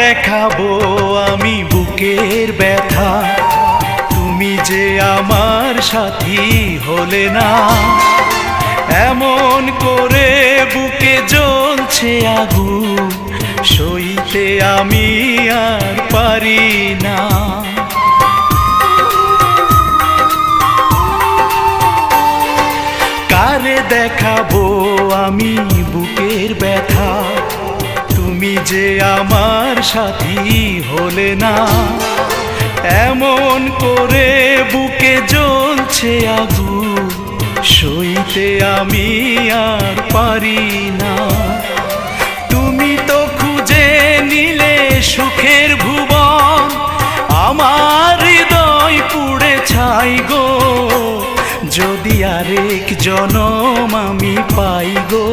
দেখাবো আমি বুকের ব্যথা, তুমি যে আমার সাথী হলে না। এমন করে বুকে জ্বলছে আগুন, সইতে আমি আর পারি না। কারে দেখাবো আমি বুকের ব্যথা, তুমি যে আমার সাথী হলে না। এমন করে বুকে জ্বলছে আগুন, সইতে আমি আর পারি না। তুমি তো খুঁজে নিলে সুখের ভুবন, আমার হৃদয় পুড়ে ছাই গো। যদি আরেক জনম আমি পাই গো।